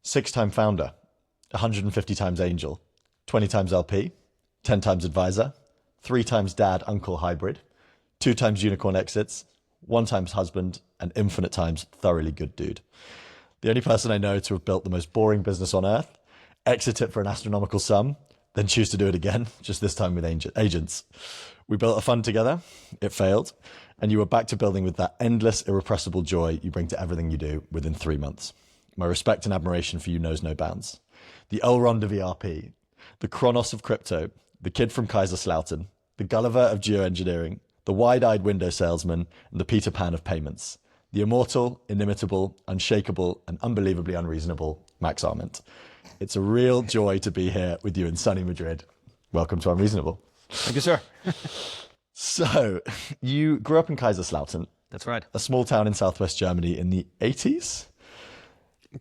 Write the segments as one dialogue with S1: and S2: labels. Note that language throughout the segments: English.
S1: 6-time founder, 150 times angel, 20 times LP, 10 times advisor, 3 times dad uncle hybrid, 2 times unicorn exits, 1 times husband, and infinite times thoroughly good dude. The only person I know to have built the most boring business on earth, exit it for an astronomical sum, then choose to do it again, just this time with agents. We built a fund together, it failed, and you were back to building with that endless, irrepressible joy you bring to everything you do within 3 months. My respect and admiration for you knows no bounds. The Elrond of ERP, the Kronos of crypto, the kid from Kaiserslautern, the Gulliver of geoengineering, the wide-eyed window salesman, and the Peter Pan of payments. The immortal, inimitable, unshakable, and unbelievably unreasonable Maex Ament. It's a real joy to be here with you in sunny Madrid. Welcome to Unreasonable.
S2: Thank you, sir.
S1: So, you grew up in Kaiserslautern.
S2: That's right.
S1: A small town in southwest Germany in the 80s?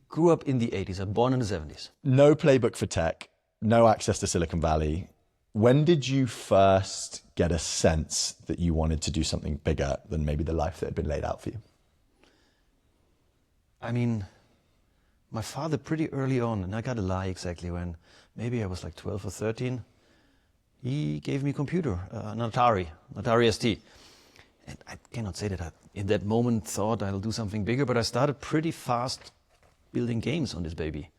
S2: Grew up in the 80s. I'm born in the 70s.
S1: No playbook for tech, no access to Silicon Valley. When did you first get a sense that you wanted to do something bigger than maybe the life that had been laid out for you?
S2: I mean, my father pretty early on, and I gotta lie exactly when, maybe I was like 12 or 13, he gave me a computer, an Atari ST. And I cannot say that I, in that moment, thought I'll do something bigger, but I started pretty fast building games on this baby.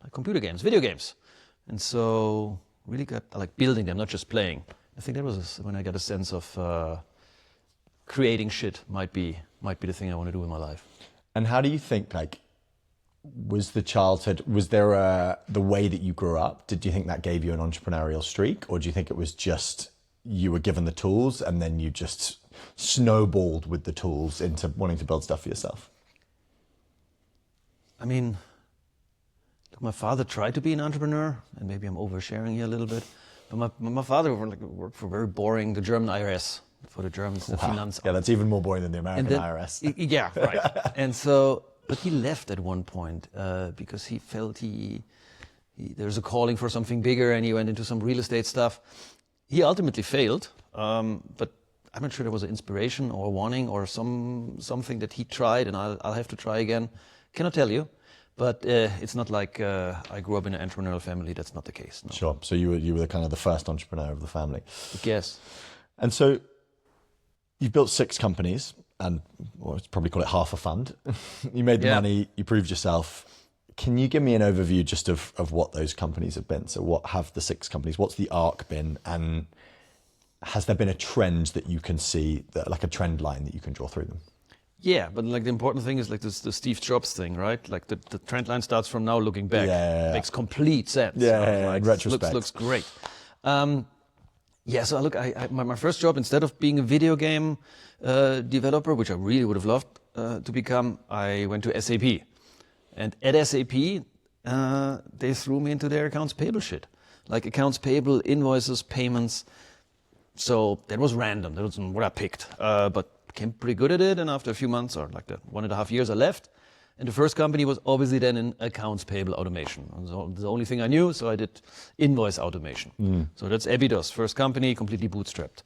S2: Like computer games, video games. And so really got like building them, not just playing. I think that was when I got a sense of creating shit might be the thing I want to do in my life.
S1: And how do you think, like, was the childhood, was there the way that you grew up, did you think that gave you an entrepreneurial streak? Or do you think it was just you were given the tools and then you just snowballed with the tools into wanting to build stuff for yourself?
S2: I mean, look, my father tried to be an entrepreneur, and maybe I'm oversharing here a little bit, but my father worked for very boring, the German IRS, for the Germans, the Finanzamt.
S1: Yeah, that's even more boring than the American IRS.
S2: Yeah, right. And so, but he left at one point because he felt there's a calling for something bigger, and he went into some real estate stuff. He ultimately failed, but I'm not sure there was an inspiration or a warning or something that he tried, and I'll have to try again. Cannot tell you, but it's not like I grew up in an entrepreneurial family. That's not the case. No.
S1: Sure. So you were the kind of the first entrepreneur of the family.
S2: Yes.
S1: And so you've built 6 companies, and well, let's probably call it half a fund. You made the money. You proved yourself. Can you give me an overview just of what those companies have been? So what have the 6 companies? What's the arc been? And has there been a trend that you can see, like a trend line that you can draw through them?
S2: Yeah, but like the important thing is like this, the Steve Jobs thing, right? Like the trend line starts from now looking back. Yeah. Makes complete sense.
S1: Yeah,
S2: like,
S1: in retrospect.
S2: Looks great. So look, my first job, instead of being a video game developer, which I really would have loved to become, I went to SAP. And at SAP, they threw me into their accounts payable shit. Like accounts payable, invoices, payments. So that was random. That wasn't what I picked. But became pretty good at it, and after a few months, or like 1.5 years, I left. And the first company was obviously then in accounts payable automation. It was the only thing I knew, so I did invoice automation. So that's Ebidos, first company, completely bootstrapped.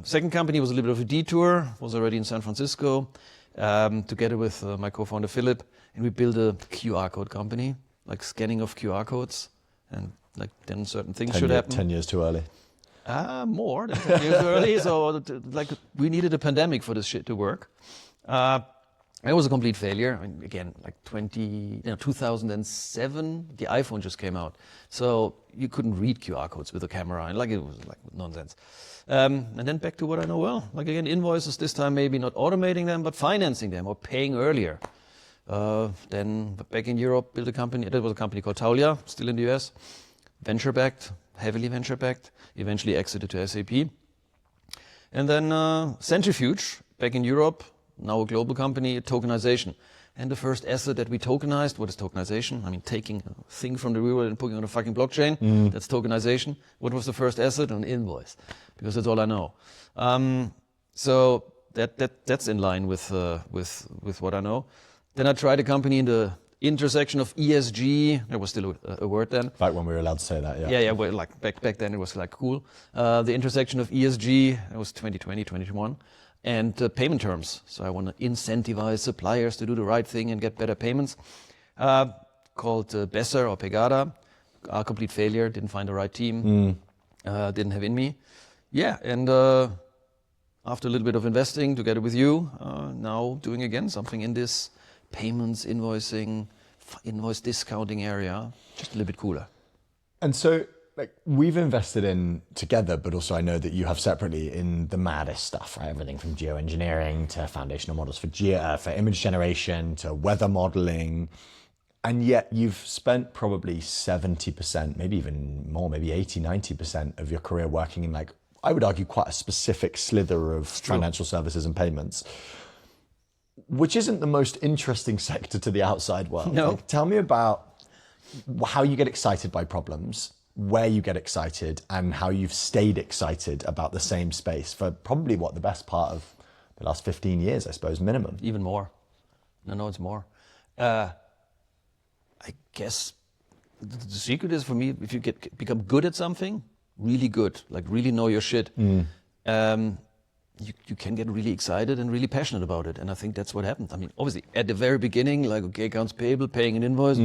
S2: Second company was a little bit of a detour, was already in San Francisco, together with my co-founder Philip, and we built a QR code company, like scanning of QR codes, and like then certain things should happen.
S1: 10 years too early.
S2: More than 10 years early. So like we needed a pandemic for this shit to work. It was a complete failure. I mean, again, like 2007, the iPhone just came out. So you couldn't read QR codes with a camera, and like it was like nonsense. And then back to what I know well. Like again, invoices this time, maybe not automating them, but financing them or paying earlier. Then back in Europe, built a company. That was a company called Taulia, still in the US. Venture-backed, heavily venture-backed. Eventually exited to SAP. And then Centrifuge, back in Europe, now a global company, tokenization. And the first asset that we tokenized, what is tokenization? I mean, taking a thing from the real world and putting it on a fucking blockchain. That's tokenization. What was the first asset? An invoice, because that's all I know. So that's in line with what I know. Then I tried a company in the intersection of ESG. There was still a word then.
S1: Back when we were allowed to say that, yeah.
S2: Yeah. Well, like back then it was like cool. The intersection of ESG. It was 2020, 2021. And payment terms. So I want to incentivize suppliers to do the right thing and get better payments. called Besser or Pegada. A complete failure. Didn't find the right team. Didn't have in me. Yeah, and after a little bit of investing together with you, now doing again something in this payments, invoicing, invoice discounting area, just a little bit cooler.
S1: And so, like, we've invested in together, but also I know that you have separately in the maddest stuff, right? Everything from geoengineering to foundational models for image generation to weather modeling. And yet you've spent probably 70%, maybe even more, maybe 80, 90% of your career working in, like, I would argue, quite a specific slither of financial services and payments, which isn't the most interesting sector to the outside world.
S2: No.
S1: Like, tell me about how you get excited by problems, where you get excited, and how you've stayed excited about the same space for probably the best part of the last 15 years, I suppose, minimum.
S2: Even more. No, it's more. I guess the secret is, for me, if you become good at something, really good, like really know your shit, you can get really excited and really passionate about it. And I think that's what happened. I mean, obviously, at the very beginning, like, okay, accounts payable, paying an invoice,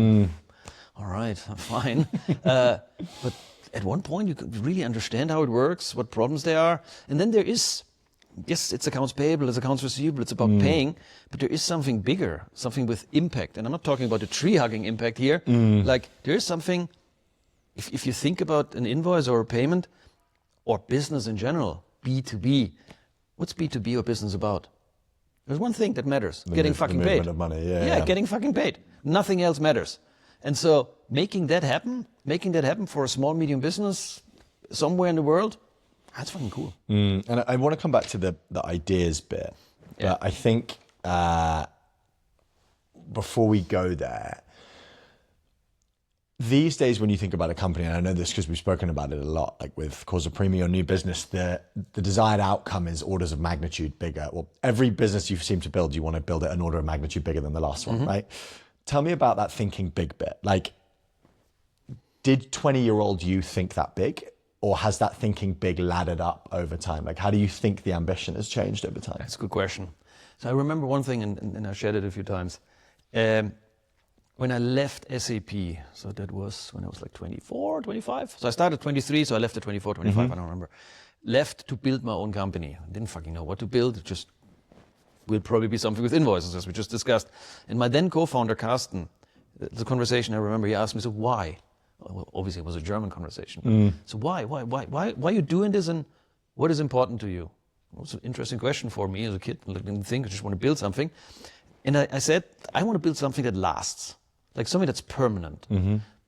S2: all right, I'm fine. But at one point, you could really understand how it works, what problems there are. And then there is, yes, it's accounts payable, it's accounts receivable, it's about paying, but there is something bigger, something with impact. And I'm not talking about the tree-hugging impact here. Like, there is something, if you think about an invoice or a payment, or business in general, B2B, what's B2B or business about? There's one thing that matters, getting fucking paid.
S1: Of money,
S2: Yeah, getting fucking paid. Nothing else matters. And so making that happen for a small, medium business somewhere in the world, that's fucking cool.
S1: And I want to come back to the ideas bit, but I think before we go there, these days when you think about a company, and I know this because we've spoken about it a lot, like with Causa Prima or new business, the desired outcome is orders of magnitude bigger. Well, every business you seem to build, you want to build it an order of magnitude bigger than the last one, right? Tell me about that thinking big bit. Like, did 20-year-old you think that big? Or has that thinking big laddered up over time? Like, how do you think the ambition has changed over time?
S2: That's a good question. So I remember one thing, and I shared it a few times. When I left SAP, so that was when I was like 24, 25. So I started 23, so I left at 24, 25, I don't remember. Left to build my own company. I didn't fucking know what to build. It just will probably be something with invoices, as we just discussed. And my then co-founder, Carsten, the conversation I remember, he asked me, so why? Well, obviously, it was a German conversation. So why are you doing this, and what is important to you? It was an interesting question for me as a kid. I didn't think, I just want to build something. And I said, I want to build something that lasts, like something that's permanent,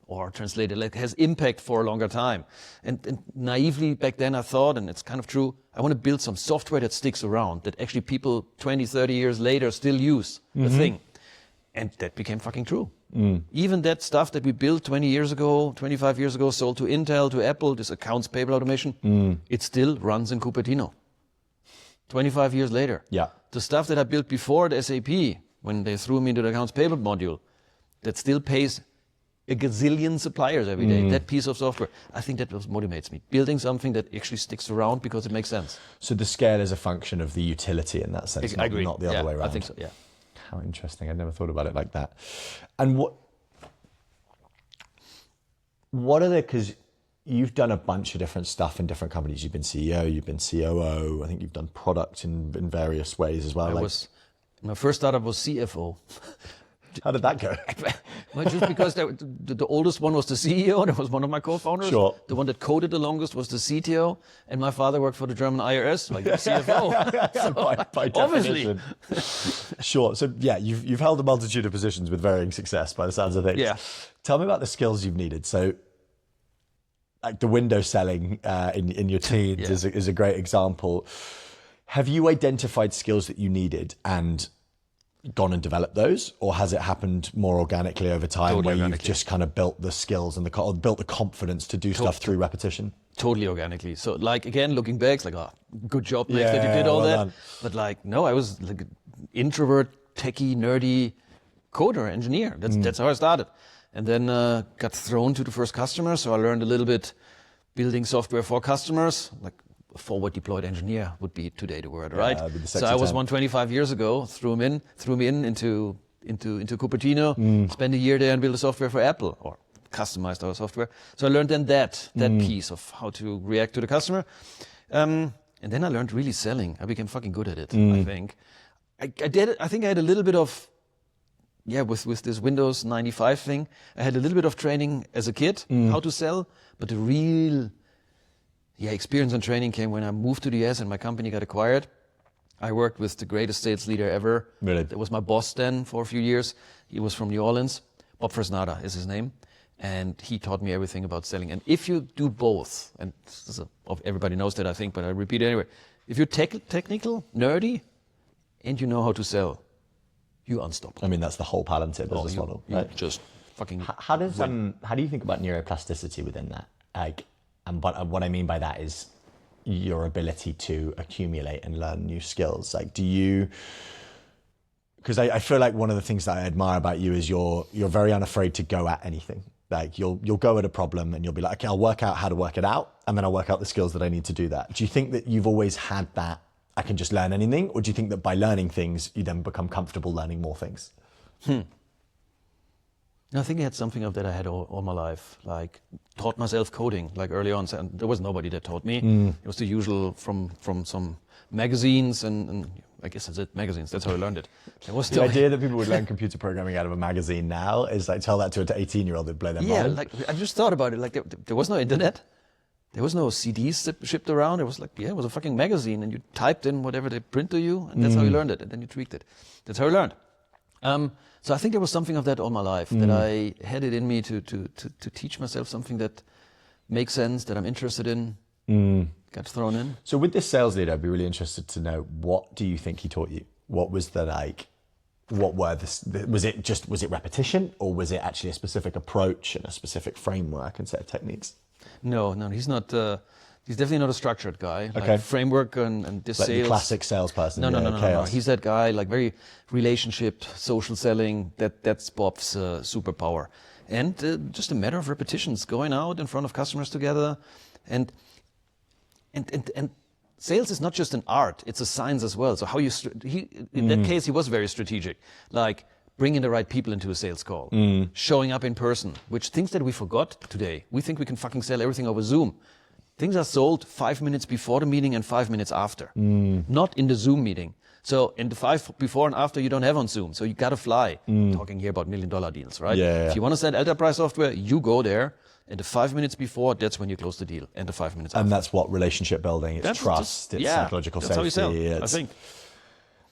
S2: or translated, like has impact for a longer time. And naively back then I thought, and it's kind of true, I want to build some software that sticks around, that actually people 20, 30 years later still use the thing. And that became fucking true. Even that stuff that we built 20 years ago, 25 years ago, sold to Intel, to Apple, this accounts payable automation, it still runs in Cupertino. 25 years later.
S1: Yeah.
S2: The stuff that I built before at SAP, when they threw me into the accounts payable module, that still pays a gazillion suppliers every day. That piece of software, I think that motivates me. Building something that actually sticks around because it makes sense.
S1: So the scale is a function of the utility in that sense,
S2: I agree.
S1: not the other way around.
S2: I think so, yeah.
S1: How interesting. I'd never thought about it like that. And what are the, because you've done a bunch of different stuff in different companies. You've been CEO, you've been COO. I think you've done product in various ways as well.
S2: My first startup was CFO.
S1: How did that go?
S2: Well, just because the oldest one was the CEO, that was one of my co-founders.
S1: Sure.
S2: The one that coded the longest was the CTO, and my father worked for the German IRS, like the CFO. So,
S1: by
S2: obviously.
S1: Sure. So yeah, you've held a multitude of positions with varying success by the sounds of things.
S2: Yeah.
S1: Tell me about the skills you've needed. So like the window selling in your teens is a great example. Have you identified skills that you needed and gone and developed those, or has it happened more organically over time,
S2: Totally
S1: where you've
S2: organically.
S1: just kind of built the skills and built the confidence to do stuff through repetition?
S2: Totally organically. So like, again, looking back, it's like, oh, good job, Max, that you did all
S1: well
S2: that.
S1: done.
S2: But like, no, I was like an introvert, techie, nerdy coder, engineer. That's how I started. And then got thrown to the first customer. So I learned a little bit building software for customers, like forward deployed engineer would be today the word, right?
S1: With the
S2: So
S1: sexy
S2: I was
S1: term.
S2: 125 years ago, threw me in into into Cupertino, spent a year there and built a software for Apple, or customized our software. So I learned then that piece of how to react to the customer. And then I learned really selling. I became fucking good at it, I think. I think I had a little bit of, with this Windows 95 thing, I had a little bit of training as a kid, how to sell, but the real experience and training came when I moved to the US and my company got acquired. I worked with the greatest sales leader ever.
S1: Really?
S2: That was my boss then for a few years. He was from New Orleans. Bob Fresnada is his name. And he taught me everything about selling. And if you do both, and everybody knows that, I think, but I repeat it anyway. If you're technical, nerdy, and you know how to sell, you're unstoppable.
S1: I mean, that's the whole Palantir business model, right?
S2: Just fucking.
S3: How do you think about neuroplasticity within that? Like, and what I mean by that is your ability to accumulate and learn new skills. Like, do you? Because I feel like one of the things that I admire about you is you're very unafraid to go at anything. Like you'll go at a problem and you'll be like, okay, I'll work out how to work it out, and then I'll work out the skills that I need to do that. Do you think that you've always had that? I can just learn anything, or do you think that by learning things, you then become comfortable learning more things?
S2: I think I had something of that I had all my life. Like taught myself coding, like early on. And there was nobody that taught me. It was the usual from some magazines and I guess that's it, magazines. That's how I learned it.
S1: The idea that people would learn computer programming out of a magazine now is like, tell that to an 18-year-old, they'd blow their mind.
S2: Yeah, like I just thought about it. Like there was no internet. There was no CDs shipped around. It was like, it was a fucking magazine, and you typed in whatever they print to you, and that's how you learned it, and then you tweaked it. That's how I learned. So I think there was something of that all my life, that I had it in me to teach myself something that makes sense, that I'm interested in, got thrown in.
S1: So with this sales leader, I'd be really interested to know, what do you think he taught you? What was the was it repetition, or was it actually a specific approach and a specific framework and set of techniques?
S2: No, he's not. He's definitely not a structured guy.
S1: Okay.
S2: Like framework and this
S1: Like
S2: sales.
S1: the classic salesperson.
S2: No. He's that guy, like very relationship, social selling. That's Bob's superpower. And just a matter of repetitions, going out in front of customers together, and sales is not just an art; it's a science as well. So how you in that case, he was very strategic, like bringing the right people into a sales call, showing up in person, which things that we forgot today. We think we can fucking sell everything over Zoom. Things are sold 5 minutes before the meeting and 5 minutes after, not in the Zoom meeting. So in the 5 before and after, you don't have on Zoom. So you got to fly. Talking here about $1 million deals, right?
S1: Yeah.
S2: If you want to sell enterprise software, you go there. And the 5 minutes before, that's when you close the deal. And the 5 minutes after.
S1: And that's what relationship building, it's
S2: that's
S1: trust, it's psychological
S2: that's
S1: safety.
S2: How you sell, I think.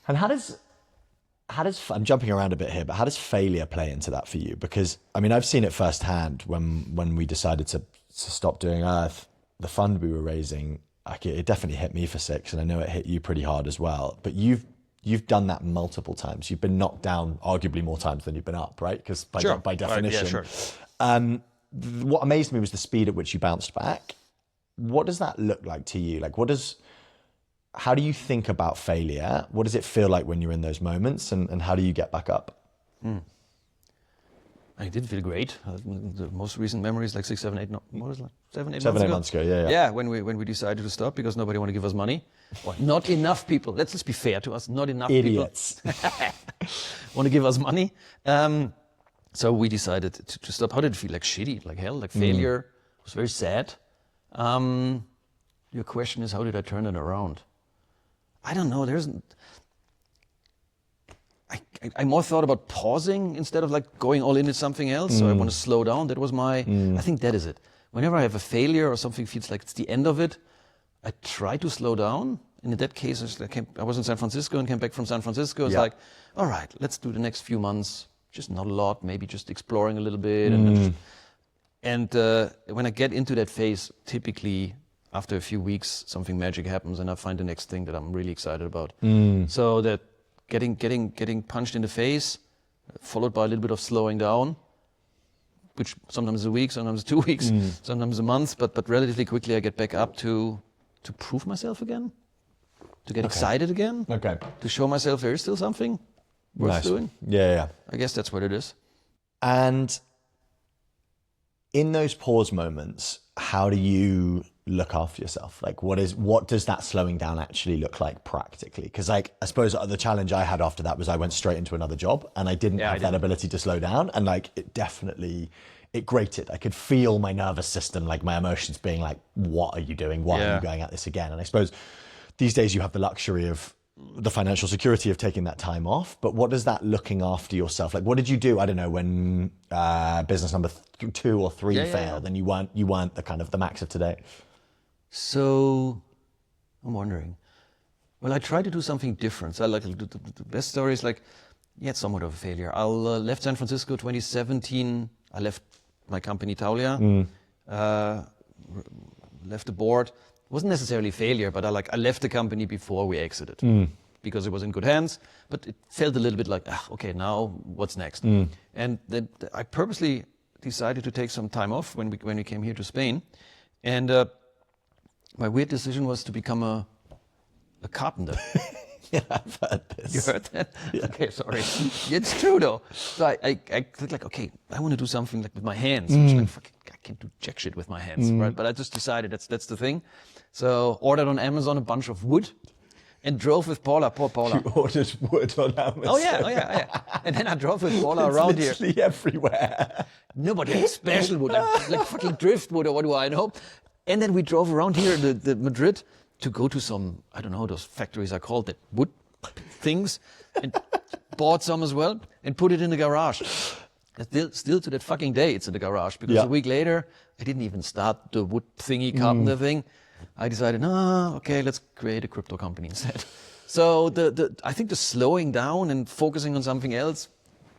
S1: And how does, I'm jumping around a bit here, but how does failure play into that for you? Because, I mean, I've seen it firsthand when we decided to stop doing Earth, the fund we were raising, like it definitely hit me for 6, and I know it hit you pretty hard as well. But you've done that multiple times. You've been knocked down arguably more times than you've been up, right? Because by definition.
S2: Right, yeah, sure.
S1: What amazed me was the speed at which you bounced back. What does that look like to you? Like, how do you think about failure? What does it feel like when you're in those moments, and how do you get back up?
S2: I did feel great. The most recent memories, like 6, 7, 8, no, what was it, like 7, 8
S1: 7, 8
S2: months ago?
S1: Yeah.
S2: Yeah, when we decided to stop because nobody wanted to give us money. Well, not enough people. Let's just be fair to us. Not enough
S1: Idiots.
S2: people want to give us money. So we decided to stop. How did it feel? Like shitty, like hell, like failure. It was very sad. Your question is, how did I turn it around? I don't know. I more thought about pausing instead of like going all into something else. So I want to slow down. That was I think that is it. Whenever I have a failure or something feels like it's the end of it, I try to slow down. And in that case, I was in San Francisco and came back from San Francisco. It's like, all right, let's do the next few months. Just not a lot, maybe just exploring a little bit. And when I get into that phase, typically after a few weeks, something magic happens and I find the next thing that I'm really excited about. So that getting punched in the face, followed by a little bit of slowing down, which sometimes is a week, sometimes 2 weeks, sometimes a month, but relatively quickly I get back up to prove myself again, to get excited again, to show myself there is still something worth doing.
S1: Yeah.
S2: I guess that's what it is.
S1: And
S3: in those pause moments, how do you look after yourself? Like, what does that slowing down actually look like practically? Because like, I suppose the challenge I had after that was I went straight into another job and I didn't have that ability to slow down. And like, it grated. I could feel my nervous system, like my emotions being like, what are you doing? Why are you going at this again? And I suppose these days you have the luxury of the financial security of taking that time off, but what does that looking after yourself? Like, what did you do? I don't know, when business number 2 or 3 failed and you weren't the kind of the Maex of today.
S2: So I'm wondering, well, I tried to do something different. So like the best story is like, yeah, it's somewhat of a failure. I left San Francisco 2017. I left my company Taulia, left the board. It wasn't necessarily a failure, but I left the company before we exited because it was in good hands. But it felt a little bit like, okay, now what's next? And then I purposely decided to take some time off when we came here to Spain, and my weird decision was to become a carpenter.
S3: Yeah, I've heard this.
S2: You heard that? Yeah. Okay, sorry. It's true though. So I clicked like, okay, I want to do something like with my hands. Which like, fucking, I can't do jack shit with my hands, right? But I just decided that's the thing. So ordered on Amazon a bunch of wood and drove with Paula. Poor Paula.
S3: You ordered wood on Amazon.
S2: Oh yeah. And then I drove with Paula around here.
S3: Literally everywhere.
S2: Nobody had special wood, like fucking driftwood or what do I know. And then we drove around here in the Madrid to go to some, I don't know, those factories are called, that wood things, and bought some as well and put it in the garage. Still to that fucking day, it's in the garage, because a week later, I didn't even start the wood thingy, carpenter thing. I decided, okay, let's create a crypto company instead. So I think the slowing down and focusing on something else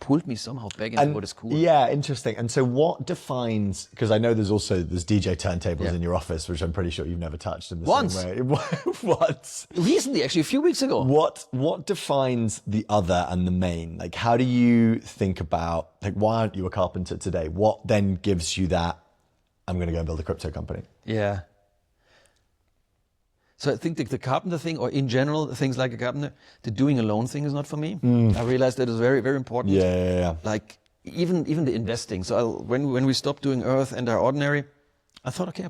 S2: pulled me somehow back into what is cool.
S3: Yeah, interesting. And so what defines, because I know there's DJ turntables in your office, which I'm pretty sure you've never touched in the same way. What?
S2: Recently, actually, a few weeks ago.
S3: What defines the other and the main? Like, how do you think about, like, why aren't you a carpenter today? What then gives you that, I'm going to go and build a crypto company?
S2: Yeah. So I think the carpenter thing, or in general, things like a carpenter, the doing alone thing is not for me. I realized that is very, very important.
S3: Yeah.
S2: Like even the investing. So when we stopped doing Earth and our Ordinary, I thought, okay,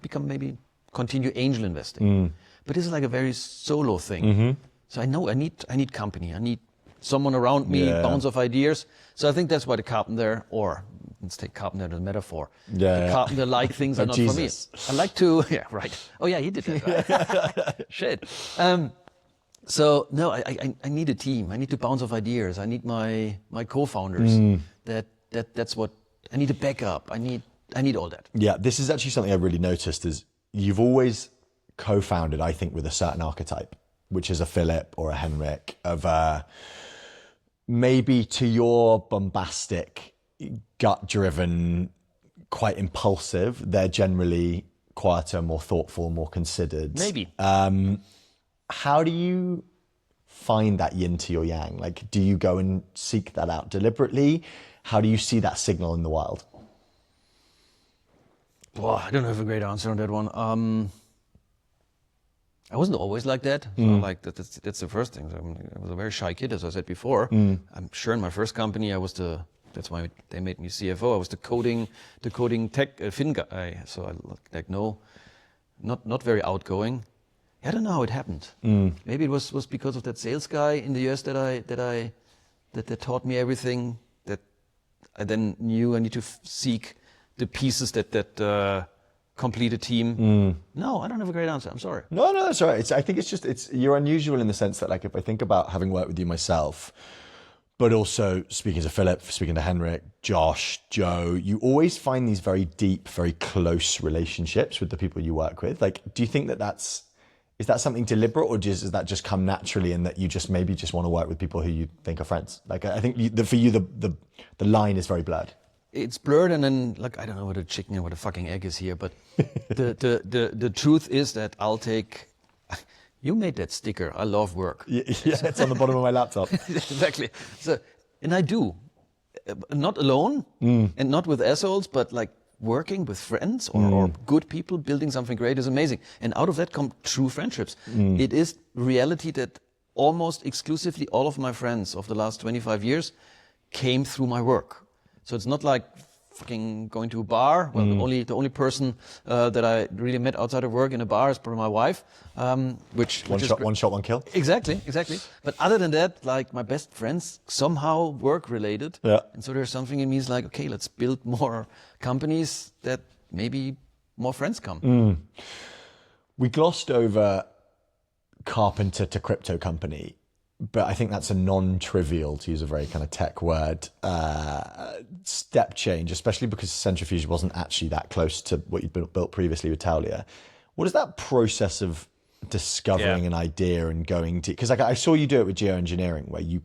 S2: continue angel investing. But this is like a very solo thing. So I know I need company. I need someone around me, bounce off ideas. So I think that's why the carpenter, or let's take carpenter as a metaphor. The carpenter-like things are not
S3: Jesus.
S2: for me. I like to, Oh yeah, he did that, right? Shit. So no, I need a team. I need to bounce off ideas. I need my co-founders. That's what I need. A backup. I need all that.
S3: Yeah, this is actually something I've really noticed, is you've always co-founded, I think, with a certain archetype, which is a Philip or a Henrik, of maybe to your bombastic, gut-driven, quite impulsive. They're generally quieter, more thoughtful, more considered.
S2: Maybe.
S3: How do you find that yin to your yang? Like, do you go and seek that out deliberately? How do you see that signal in the wild?
S2: Well, I don't have a great answer on that one. I wasn't always like that. So like that's the first thing. I was a very shy kid, as I said before. I'm sure in my first company, that's why they made me CFO. I was the coding tech fin guy. So I not very outgoing. I don't know how it happened. Maybe it was because of that sales guy in the US that taught me everything, that I then knew I need to seek the pieces that complete a team. No, I don't have a great answer. I'm sorry.
S3: No, that's all right. I think you're unusual in the sense that, like, if I think about having worked with you myself, but also speaking to Philip, speaking to Henrik, Josh, Joe, you always find these very deep, very close relationships with the people you work with. Like, do you think is that something deliberate, or does that just come naturally, and that you just maybe want to work with people who you think are friends? Like, I think for you, the line is very blurred.
S2: It's blurred, and then, like, I don't know what a chicken and what a fucking egg is here, but the truth is that I'll take. You made that sticker. I love work.
S3: Yeah, it's on the bottom of my laptop.
S2: Exactly. So, and I do, not alone and not with assholes, but like working with friends or good people, building something great is amazing. And out of that come true friendships. It is reality that almost exclusively all of my friends of the last 25 years came through my work. So it's not like fucking going to a bar. Well, the only person that I really met outside of work in a bar is probably my wife. Which is
S1: one shot, one kill.
S2: Exactly. But other than that, like my best friends somehow work related.
S1: Yeah.
S2: And so there's something in me is like, okay, let's build more companies that maybe more friends come.
S1: We glossed over carpenter to crypto company, but I think that's a non-trivial, to use a very kind of tech word, step change, especially because Centrifuge wasn't actually that close to what you'd built previously with Taulia. What is that process of discovering an idea and going to, because like I saw you do it with geoengineering, where you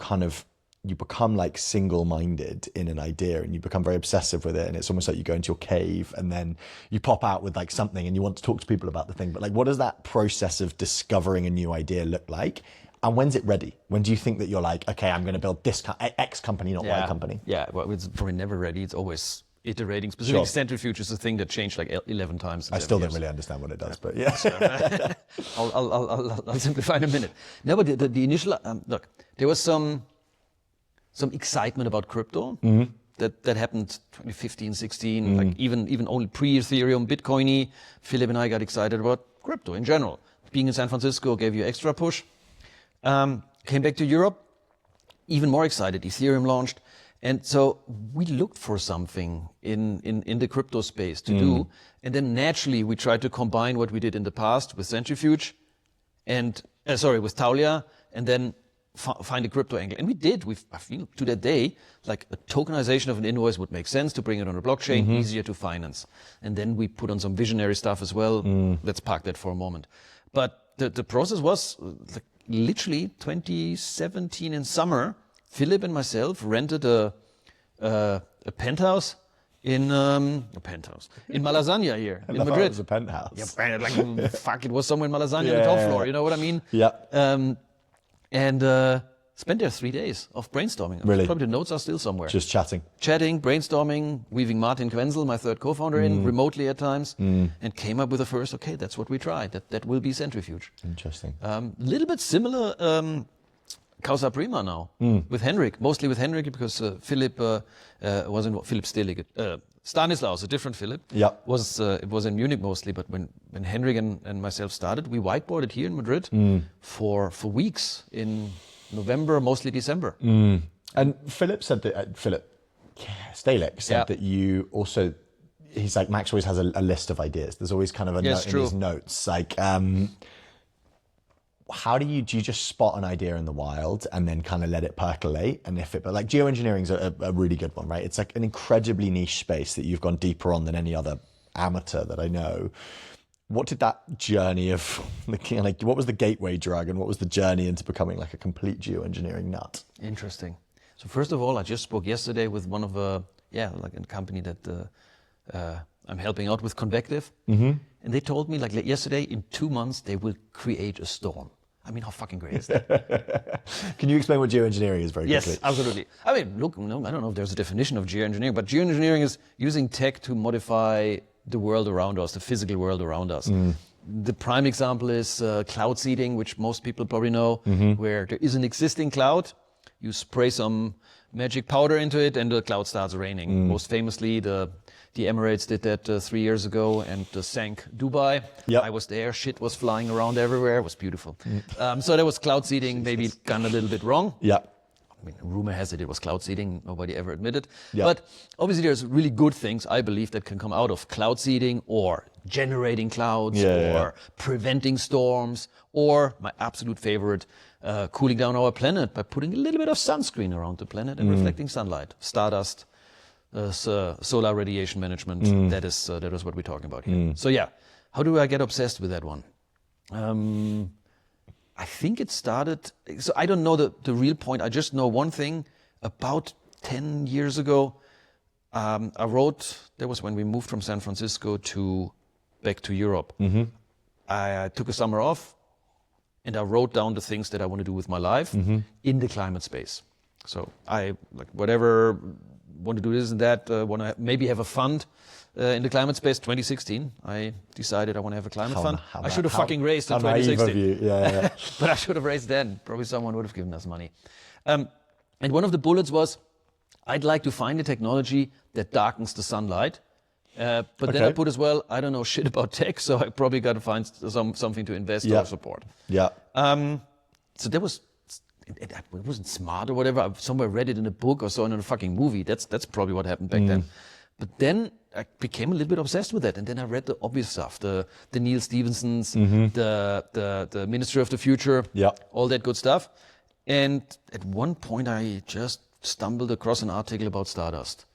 S1: become like single-minded in an idea and you become very obsessive with it, and it's almost like you go into your cave and then you pop out with like something and you want to talk to people about the thing. But like, what does that process of discovering a new idea look like? And when's it ready? When do you think that you're like, okay, I'm going to build this X company, not Y company?
S2: Yeah, well, it's probably never ready. It's always iterating. Specifically, Centrifuge is a thing that changed like 11 times.
S1: I still don't really understand what it does, but yeah.
S2: I'll simplify in a minute. No, but the initial, look, there was some excitement about crypto that happened 2015, 16, like even only pre-Ethereum, Bitcoin-y. Philip and I got excited about crypto in general. Being in San Francisco gave you extra push. Came back to Europe, even more excited. Ethereum launched. And so we looked for something in the crypto space to do. And then naturally we tried to combine what we did in the past with Centrifuge and, with Taulia, and then find a crypto angle. And we did. I feel to that day, like a tokenization of an invoice would make sense to bring it on a blockchain, easier to finance. And then we put on some visionary stuff as well. Let's park that for a moment. But the process was like literally 2017 in summer. Philip and myself rented a penthouse in Malasagna here in Madrid.
S1: It was a penthouse.
S2: Yeah, like fuck, it was somewhere in Malasagna, the top floor. You know what I mean?
S1: Yeah.
S2: And spent there 3 days of brainstorming.
S1: Really?
S2: Probably the notes are still somewhere.
S1: Just chatting,
S2: brainstorming, weaving Martin Quenzel, my third co-founder, in remotely at times, and came up with the first. Okay, that's what we tried. That will be Centrifuge.
S1: Interesting.
S2: Little bit similar. Causa Prima now with Henrik, mostly with Henrik because Philip was in Philip Stelig. Stanislaus, a different Philip, it was in Munich mostly. But when Henrik and myself started, we whiteboarded here in Madrid for weeks in November, mostly December.
S1: And Philip said that Philip Stelig said that you also. He's like, Max always has a list of ideas. There's always kind of a note in his notes, like. How do you just spot an idea in the wild and then kind of let it percolate? And but like geoengineering is a really good one, right? It's like an incredibly niche space that you've gone deeper on than any other amateur that I know. What did that journey of like, what was the gateway drug and what was the journey into becoming like a complete geoengineering nut?
S2: Interesting. So first of all, I just spoke yesterday with one of like a company that I'm helping out with Convective. And they told me like yesterday, in 2 months, they will create a storm. I mean, how fucking great is that?
S1: Can you explain what geoengineering is very quickly?
S2: Yes, absolutely. I mean, look, I don't know if there's a definition of geoengineering, but geoengineering is using tech to modify the world around us, the physical world around us. The prime example is cloud seeding, which most people probably know, where there is an existing cloud, you spray some magic powder into it and the cloud starts raining. Most famously, the Emirates did that 3 years ago and sank Dubai. I was there. Shit was flying around everywhere. It was beautiful. So there was cloud seeding, maybe gone a little bit wrong. I mean, rumor has it was cloud seeding. Nobody ever admitted. But obviously there's really good things, I believe, that can come out of cloud seeding or generating clouds or preventing storms or my absolute favorite, cooling down our planet by putting a little bit of sunscreen around the planet and reflecting sunlight, stardust. Solar radiation management. That is what we're talking about here. So how do I get obsessed with that one? I think it started. So I don't know the real point. I just know one thing. About 10 years ago, I wrote. That was when we moved from San Francisco back to Europe. I took a summer off, and I wrote down the things that I want to do with my life in the climate space. So I want to do this and that, want to maybe have a fund in the climate space. 2016, I decided I want to have a climate fund. I should have fucking raised in 2016. But I should have raised then. Probably someone would have given us money. And one of the bullets was, I'd like to find a technology that darkens the sunlight. But then
S1: Okay.
S2: I put as well, I don't know shit about tech, so I probably got to find something to invest
S1: Yeah.
S2: or support.
S1: Yeah.
S2: So that was, it wasn't smart or whatever. I somewhere read it in a book or saw it in a fucking movie. That's probably what happened back then. But then I became a little bit obsessed with it, and then I read the obvious stuff, the Neil Stephensons, the Ministry of the Future,
S1: Yeah.
S2: all that good stuff. And at one point, I just stumbled across an article about Stardust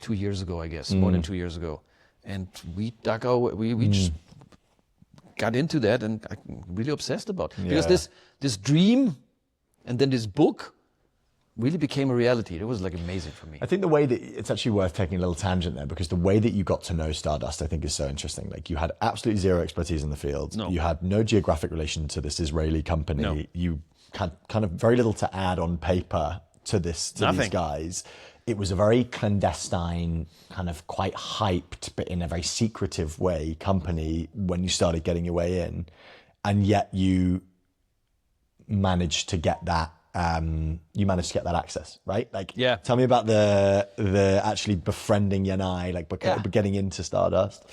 S2: 2 years ago, I guess, more than 2 years ago, and we just got into that, and I'm really obsessed about it. Because this dream, and then this book, really became a reality. It was like amazing for me.
S1: I think the way that it's actually worth taking a little tangent there, because the way that you got to know Stardust, I think, is so interesting. Like, you had absolutely zero expertise in the field.
S2: No.
S1: You had no geographic relation to this Israeli company.
S2: No.
S1: You had kind of very little to add on paper to these
S2: Nothing.
S1: guys. It was a very clandestine, kind of quite hyped, but in a very secretive way, company when you started getting your way in, and yet you managed to get that. Access, right? Like,
S2: Yeah.
S1: Tell me about the actually befriending Yanai, like getting into Stardust.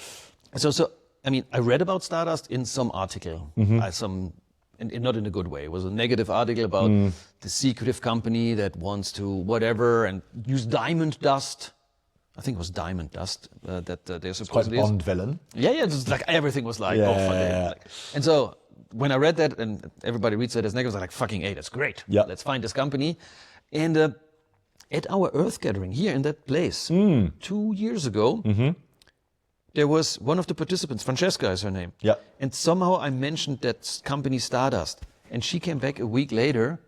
S2: So I mean, I read about Stardust in some article, not in a good way. It was a negative article about the secretive company that wants to whatever and use diamond dust. I think it was diamond dust that they're
S1: Quite
S2: supposedly.
S1: Bond villain.
S2: Yeah, it's like everything was like,
S1: Yeah,
S2: oh, fuck it.
S1: yeah.
S2: Like, and so when I read that, and everybody reads that as negative, I was like, fucking A, that's great.
S1: Yeah.
S2: Let's find this company. And at our Earth gathering here in that place, 2 years ago, there was one of the participants, Francesca is her name.
S1: Yeah.
S2: And somehow I mentioned that company Stardust. And she came back a week later,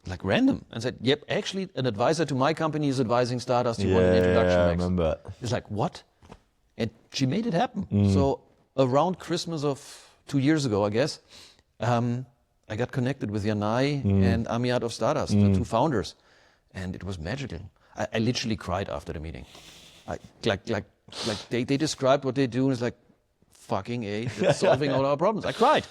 S2: like random, and said, yep, actually an advisor to my company is advising Stardust. You want an introduction
S1: I
S2: next.
S1: remember.
S2: It's like, what? And she made it happen. So around Christmas of 2 years ago, I guess, I got connected with Yanai and Amiad of Stardust, the two founders. And it was magical. I literally cried after the meeting. They described what they do, and it's like, fucking A, it's solving all our problems. I cried.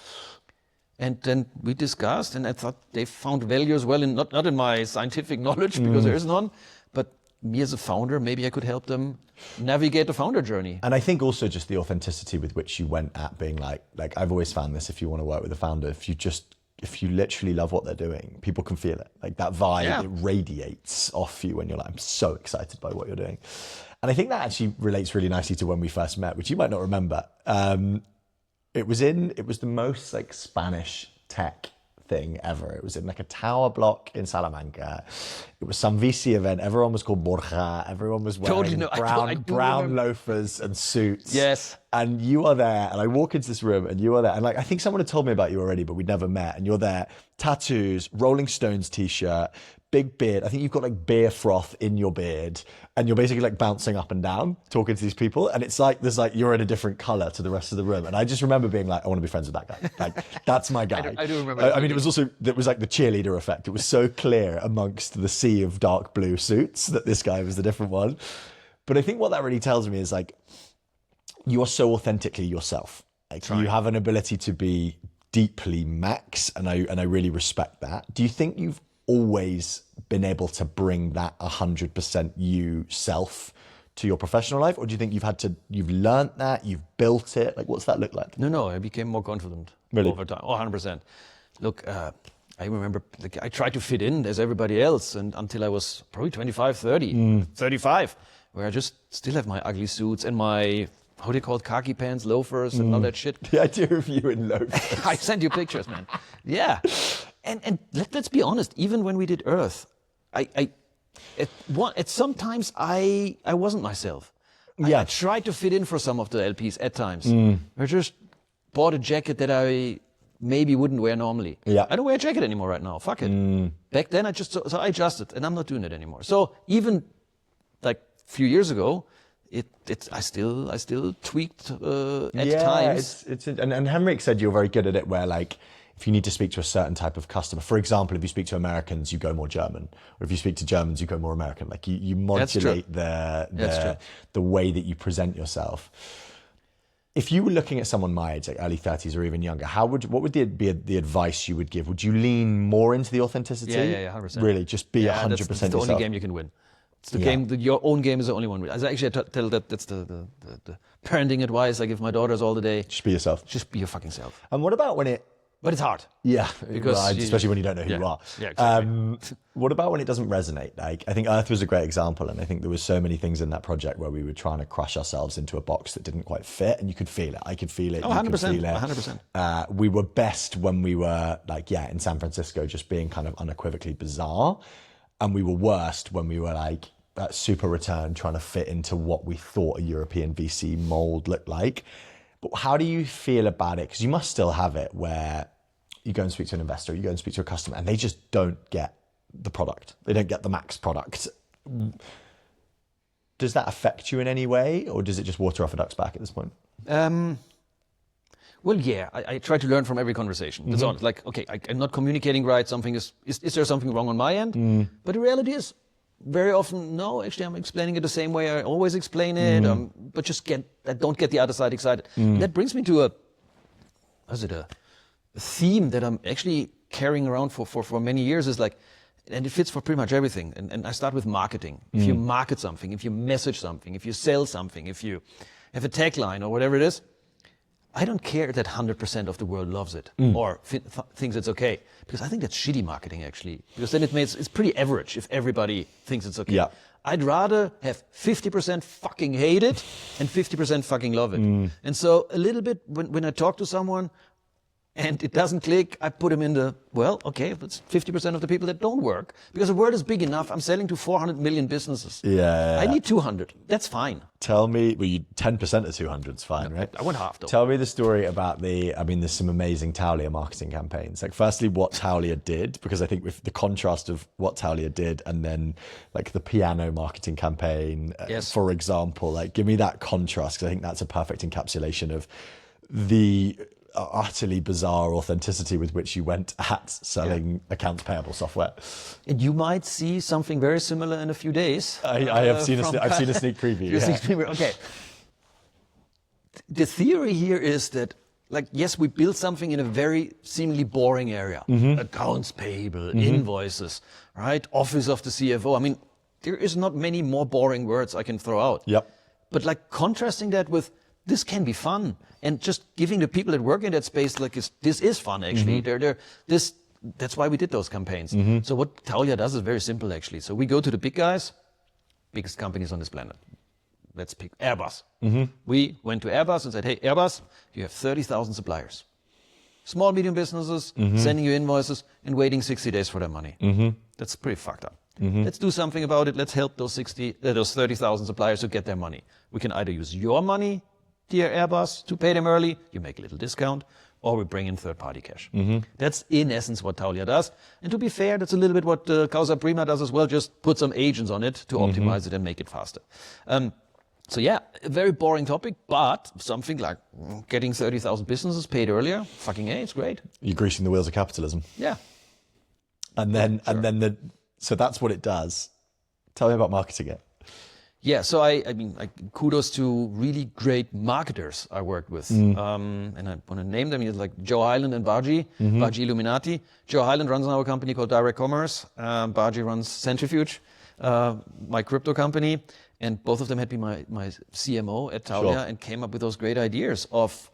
S2: And then we discussed, and I thought they found value as well, in not in my scientific knowledge, because there is none, but me as a founder, maybe I could help them navigate the founder journey.
S1: And I think also just the authenticity with which you went at being like I've always found this, if you want to work with a founder, if you literally love what they're doing, people can feel it. Like that vibe, it radiates off you when you're like, I'm so excited by what you're doing. And I think that actually relates really nicely to when we first met, which you might not remember. It was the most like Spanish tech thing ever. It was in like a tower block in Salamanca. It was some VC event. Everyone was called Borja. Everyone was wearing
S2: Totally no, I do
S1: brown
S2: remember.
S1: loafers and suits.
S2: Yes.
S1: And you are there, and I walk into this room, and you are there, and like I think someone had told me about you already, but we'd never met. And you're there, tattoos, Rolling Stones t-shirt, big beard. I think you've got like beer froth in your beard, and you're basically like bouncing up and down, talking to these people. And it's like you're in a different color to the rest of the room. And I just remember being like, I want to be friends with that guy. Like that's my guy.
S2: I do remember
S1: I
S2: that.
S1: mean, it was like the cheerleader effect. It was so clear amongst the sea of dark blue suits that this guy was the different one. But I think what that really tells me is like, you are so authentically yourself. Like you have an ability to be deeply Max, and I really respect that. Do you think you've always been able to bring that 100% you self to your professional life, or do you think you've learned that, you've built it? Like, what's that look like?
S2: No, I became more confident over time. Oh, 100%. Look, I remember I tried to fit in as everybody else, and until I was probably 25, 30, 35, where I just still have my ugly suits and my, how do you call it, khaki pants, loafers, and all that shit.
S1: The idea of you in loafers.
S2: I sent you pictures, man. Yeah. And let's be honest, even when we did Earth, sometimes I wasn't myself. I tried to fit in for some of the LPs at times. I just bought a jacket that I maybe wouldn't wear normally.
S1: Yeah.
S2: I don't wear a jacket anymore right now. Fuck it. Back then I adjusted, and I'm not doing it anymore. So even like a few years ago, I still tweaked at times.
S1: And Henrik said you're very good at it, where like if you need to speak to a certain type of customer, for example, if you speak to Americans, you go more German, or if you speak to Germans, you go more American. Like you modulate the way that you present yourself.
S3: if you were looking at someone my age, like early 30s or even younger, what would be the advice you would give? Would you lean more into the authenticity?
S2: Yeah, 100%.
S3: Really, just be 100%
S2: that's
S3: yourself.
S2: the only game you can win. It's the game, your own game is the only one. Actually, I tell that's the parenting advice I give my daughters all the day.
S3: Just be yourself.
S2: Just be your fucking self.
S3: And what about when it...
S2: But it's hard.
S3: Yeah,
S2: because
S3: especially when you don't know who you are.
S2: Yeah, exactly.
S3: What about when it doesn't resonate? Like, I think Earth was a great example, and I think there was so many things in that project where we were trying to crush ourselves into a box that didn't quite fit, and you could feel it. I could feel it.
S2: Oh, 100%. 100%.
S3: We were best when we were like, in San Francisco, just being kind of unequivocally bizarre, and we were worst when we were like that super return, trying to fit into what we thought a European VC mold looked like. But how do you feel about it? Because you must still have it where you go and speak to an investor, you go and speak to a customer, and they just don't get the product. They don't get the Maex product. Does that affect you in any way, or does it just water off a duck's back at this point?
S2: Well, yeah, I try to learn from every conversation. That's all. Like, okay, I'm not communicating right. Something is there something wrong on my end? But the reality is, very often, no, actually, I'm explaining it the same way I always explain it, but just don't get the other side excited. That brings me to a theme that I'm actually carrying around for many years, is like, and it fits for pretty much everything. And I start with marketing. If you market something, if you message something, if you sell something, if you have a tagline or whatever it is, I don't care that 100% of the world loves it or thinks it's okay, because I think that's shitty marketing, actually, because then it's pretty average if everybody thinks it's okay.
S3: Yeah.
S2: I'd rather have 50% fucking hate it and 50% fucking love it. And so a little bit when I talk to someone and it doesn't click, I put them in okay, it's 50% of the people that don't work, because the world is big enough. I'm selling to 400 million businesses.
S3: Yeah.
S2: I need 200. That's fine.
S3: Tell me, 10% of 200 is fine, right?
S2: I want half, though.
S3: Tell me the story about there's some amazing Taulia marketing campaigns. Like, firstly, what Taulia did, because I think with the contrast of what Taulia did and then like the piano marketing campaign, for example, like give me that contrast, because I think that's a perfect encapsulation of the utterly bizarre authenticity with which you went at selling accounts payable software.
S2: And you might see something very similar in a few days.
S3: I've seen a sneak preview.
S2: Okay. The theory here is that, like, yes, we build something in a very seemingly boring area. Accounts payable, invoices, right? Office of the CFO. I mean, there is not many more boring words I can throw out.
S3: Yep.
S2: But like contrasting that with, this can be fun, and just giving the people that work in that space, like, this is fun, actually. That's why we did those campaigns. So what Taulia does is very simple, actually. So we go to the big guys, biggest companies on this planet. Let's pick Airbus. We went to Airbus and said, hey, Airbus, you have 30,000 suppliers. Small, medium businesses, sending you invoices and waiting 60 days for their money. That's pretty fucked up. Let's do something about it. Let's help those 30,000 suppliers to get their money. We can either use your money, dear Airbus, to pay them early, you make a little discount, or we bring in third-party cash. That's in essence what Taulia does. And to be fair, that's a little bit what Causa Prima does as well, just put some agents on it to optimize it and make it faster. So yeah, a very boring topic, but something like getting 30,000 businesses paid earlier, fucking A, it's great.
S3: You're greasing the wheels of capitalism.
S2: Yeah.
S3: So that's what it does. Tell me about marketing it.
S2: Yeah, so I mean, kudos to really great marketers I worked with. And I want to name them, like Joe Hyland and Baji Illuminati. Joe Hyland runs our company called Direct Commerce. Baji runs Centrifuge, my crypto company. And both of them had been my CMO at Taulia and came up with those great ideas of,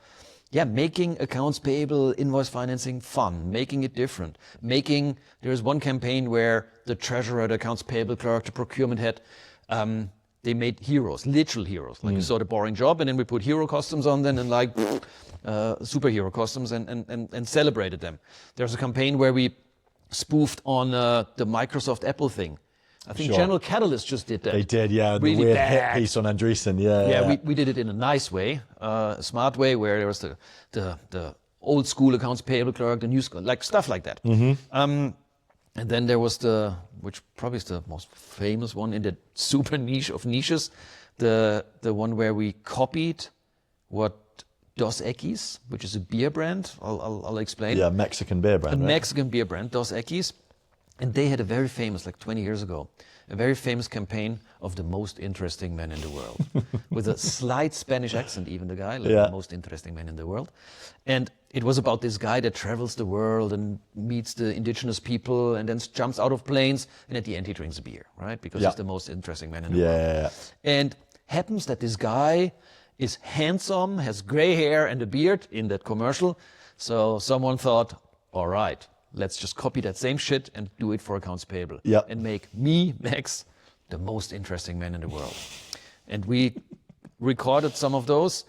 S2: making accounts payable, invoice financing fun, making it different. There's one campaign where the treasurer, the accounts payable clerk, the procurement head, they made heroes, literal heroes. Like you saw the boring job, and then we put hero costumes on them and like superhero costumes and celebrated them. There's a campaign where we spoofed on the Microsoft Apple thing. I think General Catalyst just did that.
S3: They did, yeah.
S2: Really
S3: the weird
S2: bad.
S3: hit piece on Andreessen, yeah.
S2: Yeah, we did it in a nice way, a smart way, where there was the old school accounts payable clerk, the new school, like stuff like that. And then there was which probably is the most famous one in the super niche of niches, the one where we copied what Dos Equis, which is a beer brand. I'll explain.
S3: Yeah, Mexican beer brand.
S2: A
S3: right?
S2: Mexican beer brand, Dos Equis. And they had a very famous, like 20 years ago, a very famous campaign of the most interesting man in the world. With a slight Spanish accent, even the guy, like the most interesting man in the world. And it was about this guy that travels the world and meets the indigenous people and then jumps out of planes. And at the end, he drinks a beer, right? Because he's the most interesting man in the world. And happens that this guy is handsome, has gray hair and a beard in that commercial. So someone thought, all right, let's just copy that same shit and do it for accounts payable. And make me, Max, the most interesting man in the world. And we recorded some of those,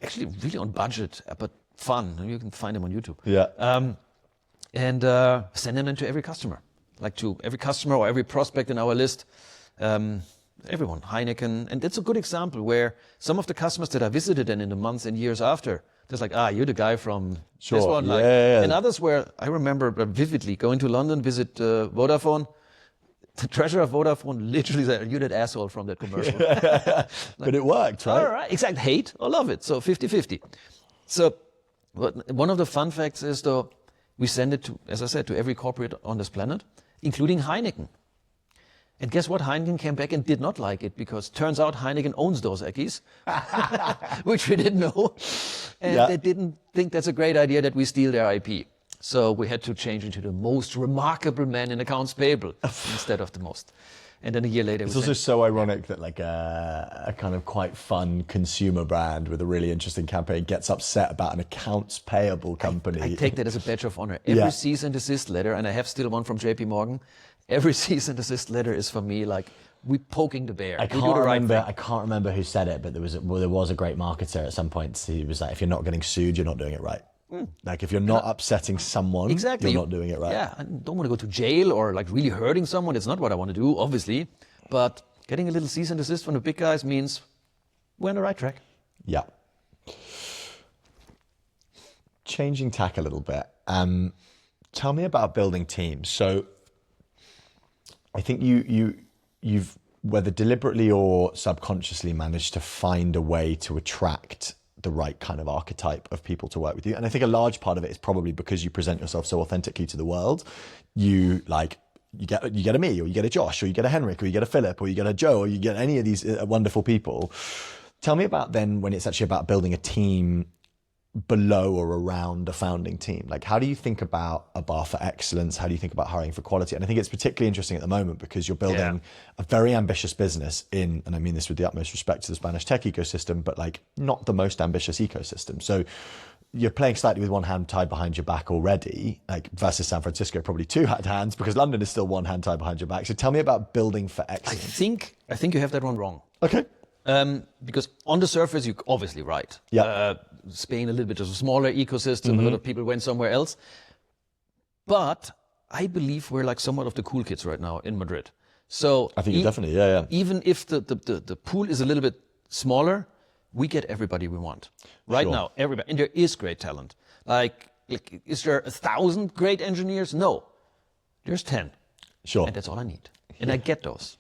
S2: actually really on budget, but fun. You can find them on YouTube. And send them to every customer. Like to every customer or every prospect in our list. Everyone, Heineken. And that's a good example where some of the customers that I visited and in the months and years after, there's like, you're the guy from this one. Like, and others where I remember vividly going to London, visit Vodafone. The treasurer of Vodafone literally said, you're that asshole from that commercial.
S1: But it worked, right?
S2: All right, exact hate or love it. So 50-50. So one of the fun facts is though, we send it to, as I said, to every corporate on this planet, including Heineken. And guess what? Heineken came back and did not like it because turns out Heineken owns those Eckies, which we didn't know. And they didn't think that's a great idea that we steal their IP. So we had to change it to the most remarkable man in accounts payable instead of the most. And then a year later,
S1: it's also so ironic that like a kind of quite fun consumer brand with a really interesting campaign gets upset about an accounts payable company.
S2: I take that as a badge of honor. Every cease and desist letter, and I have still one from JP Morgan, every cease and desist letter is for me like, we poking the bear.
S3: I can't remember who said it, but there was a great marketer at some point. He was like, if you're not getting sued, you're not doing it right. Like if you're not upsetting someone, you're not doing it right.
S2: Yeah, I don't want to go to jail or like really hurting someone. It's not what I want to do, obviously. But getting a little cease and desist from the big guys means we're on the right track.
S1: Yeah. Changing tack a little bit. Tell me about building teams. So I think you've whether deliberately or subconsciously managed to find a way to attract the right kind of archetype of people to work with you. And I think a large part of it is probably because you present yourself so authentically to the world. You get a me, or you get a Josh, or you get a Henrik, or you get a Philip, or you get a Joe, or you get any of these wonderful people. Tell me about then when it's actually about building a team below or around a founding team. Like, how do you think about a bar for excellence? How do you think about hiring for quality? And I think it's particularly interesting at the moment because you're building a very ambitious business in, and I mean this with the utmost respect to the Spanish tech ecosystem, but like not the most ambitious ecosystem. So you're playing slightly with one hand tied behind your back already, like versus San Francisco, probably two hands, because London is still one hand tied behind your back. So tell me about building for excellence.
S2: I think you have that one wrong.
S1: Okay.
S2: Because on the surface, you're obviously right. Spain, a little bit of a smaller ecosystem, a lot of people went somewhere else. But I believe we're like somewhat of the cool kids right now in Madrid. So
S1: I think definitely,
S2: even if the pool is a little bit smaller, we get everybody we want. Right now, everybody. And there is great talent. Like, is there 1,000 great engineers? No. There's 10.
S1: Sure.
S2: And that's all I need. And I get those.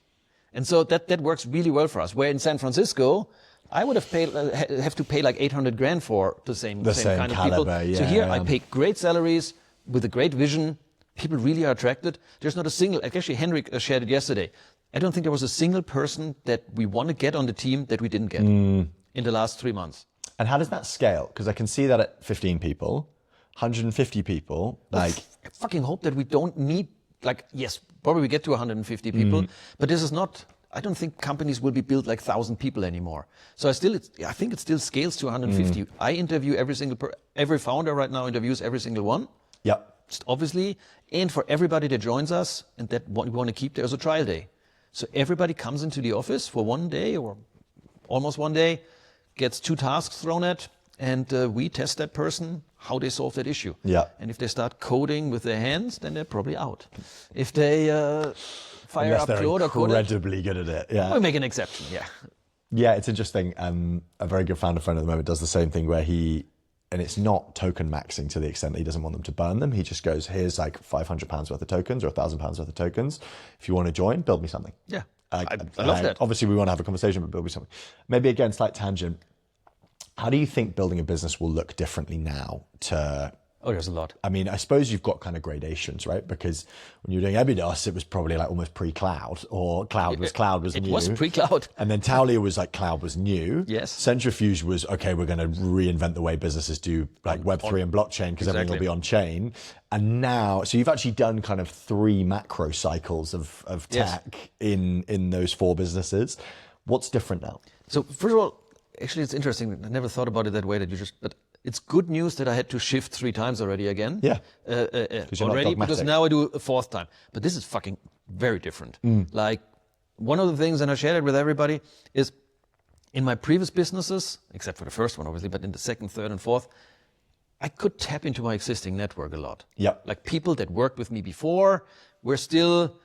S2: And so that works really well for us. Where in San Francisco, I would have to pay like 800 grand for the same kind of people. So here I pay great salaries with a great vision. People really are attracted. There's not a single, actually Henrik shared it yesterday. I don't think there was a single person that we want to get on the team that we didn't get in the last 3 months.
S1: And how does that scale? Because I can see that at 15 people, 150 people, like...
S2: I fucking hope that we don't need, like, yes, probably we get to 150 people, but this is not... I don't think companies will be built like 1,000 people anymore. So I think it still scales to 150. I interview every founder right now interviews every single one.
S1: Yep.
S2: Just obviously. And for everybody that joins us and that we want to keep, there's a trial day. So everybody comes into the office for 1 day or almost 1 day, gets 2 tasks thrown at, and we test that person, how they solve that issue.
S1: Yeah.
S2: And if they start coding with their hands, then they're probably out. If they... fire
S1: Unless
S2: up
S1: they're
S2: Claude
S1: incredibly good at it. Yeah.
S2: We make an exception, yeah.
S1: Yeah, it's interesting. A very good founder friend at the moment does the same thing where and it's not token maxing to the extent that he doesn't want them to burn them. He just goes, here's like £500 worth of tokens or £1,000 worth of tokens. If you want to join, build me something.
S2: Yeah, I love that.
S1: Obviously, we want to have a conversation, but build me something. Maybe again, slight tangent. How do you think building a business will look differently now to
S2: Oh, there's a lot.
S3: I mean, I suppose you've got kind of gradations, right? Because when you were doing Ebidos, it was probably like almost pre-cloud, or cloud was
S2: It
S3: new.
S2: was pre-cloud.
S3: And then Taulia was like cloud was new.
S2: Yes.
S3: Centrifuge was, okay, we're going to reinvent the way businesses do like Web3 and blockchain because everything will be on chain. And now, so you've actually done kind of 3 macro cycles of tech in those 4 businesses. What's different now?
S2: So first of all, actually, it's interesting. I never thought about it that way. But it's good news that I had to shift 3 times already again.
S3: Yeah.
S2: Already, because now I do a 4th time. But this is fucking very different. Like one of the things, and I shared it with everybody, is in my previous businesses, except for the first one, obviously, but in the 2nd, 3rd, and 4th, I could tap into my existing network a lot.
S3: Yep.
S2: Like people that worked with me before were still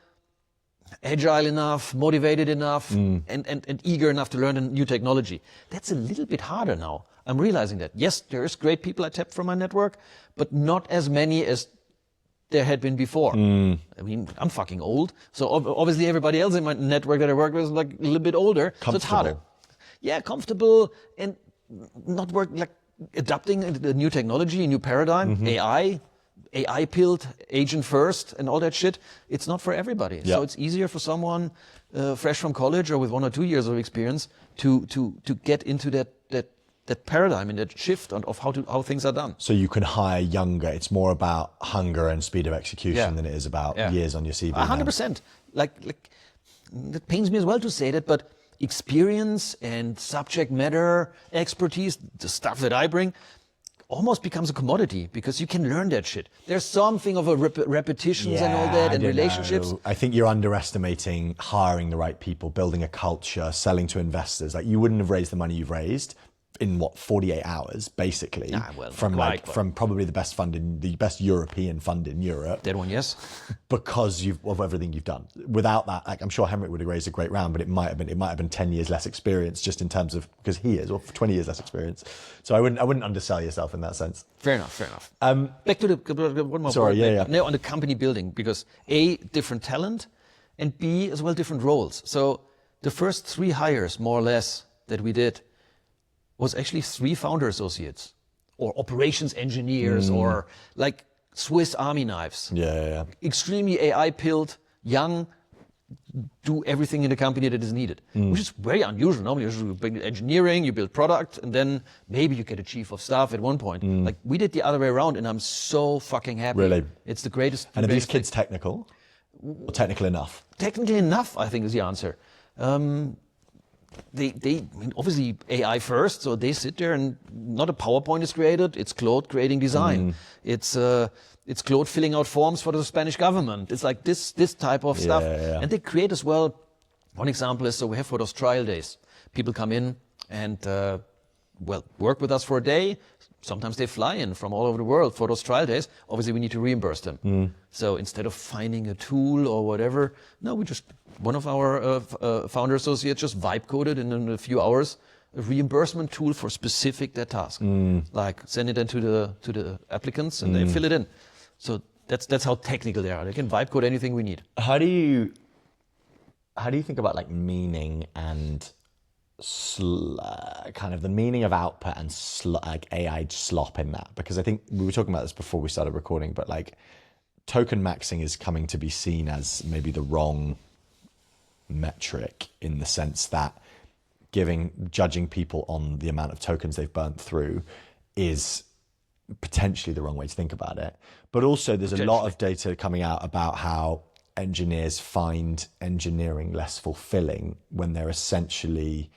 S2: agile enough, motivated enough, and eager enough to learn a new technology. That's a little bit harder now. I'm realizing that. Yes, there's great people I tapped from my network, but not as many as there had been before. I mean, I'm fucking old, so obviously everybody else in my network that I work with is like a little bit older, so it's harder. Yeah, comfortable and not adapting the new technology, new paradigm, AI pilled, agent first, and all that shit. It's not for everybody. So it's easier for someone fresh from college or with 1 or 2 years of experience to get into that paradigm and that shift of how things are done.
S3: So you can hire younger. It's more about hunger and speed of execution than it is about years on your CV.
S2: 100%. Like it pains me as well to say that, but experience and subject matter expertise, the stuff that I bring, almost becomes a commodity because you can learn that shit. There's something of a repetitions and all that, and relationships.
S3: I think you're underestimating hiring the right people, building a culture, selling to investors. Like you wouldn't have raised the money you've raised in 48 hours, basically, from probably the best European fund in Europe.
S2: That one, yes.
S3: Because of everything you've done. Without that, like, I'm sure Henrik would have raised a great round, but it might have been 10 years less experience just in terms of, because he is, or 20 years less experience. So I wouldn't undersell yourself in that sense.
S2: Fair enough. Back to the one more
S3: sorry,
S2: point. Now on the company building, because A, different talent, and B, as well, different roles. So the first 3 hires, more or less, that we did was actually 3 founder associates or operations engineers or like Swiss Army knives.
S3: Yeah.
S2: Extremely AI pilled, young, do everything in the company that is needed, which is very unusual. Normally you build engineering, you build product, and then maybe you get a chief of staff at one point. Like we did the other way around, and I'm so fucking happy.
S3: Really?
S2: It's the greatest.
S3: And are these kids technical? Or technical enough?
S2: Technically enough, I think, is the answer. They I mean, obviously AI first, so they sit there and not a PowerPoint is created. It's Claude creating design. It's Claude filling out forms for the Spanish government. It's like this type of stuff. And they create as well. One example is, so we have for those trial days, people come in and work with us for a day. Sometimes they fly in from all over the world for those trial days. Obviously, we need to reimburse them. So instead of finding a tool or whatever, no, one of our founder associates just vibe coded in a few hours a reimbursement tool for specific that task. Like send it in to the applicants and they fill it in. So that's how technical they are. They can vibe code anything we need.
S3: How do you think about like meaning and kind of the meaning of output and like AI slop in that? Because I think we were talking about this before we started recording, but like token maxing is coming to be seen as maybe the wrong metric in the sense that judging people on the amount of tokens they've burnt through is potentially the wrong way to think about it. But also there's a lot of data coming out about how engineers find engineering less fulfilling when they're essentially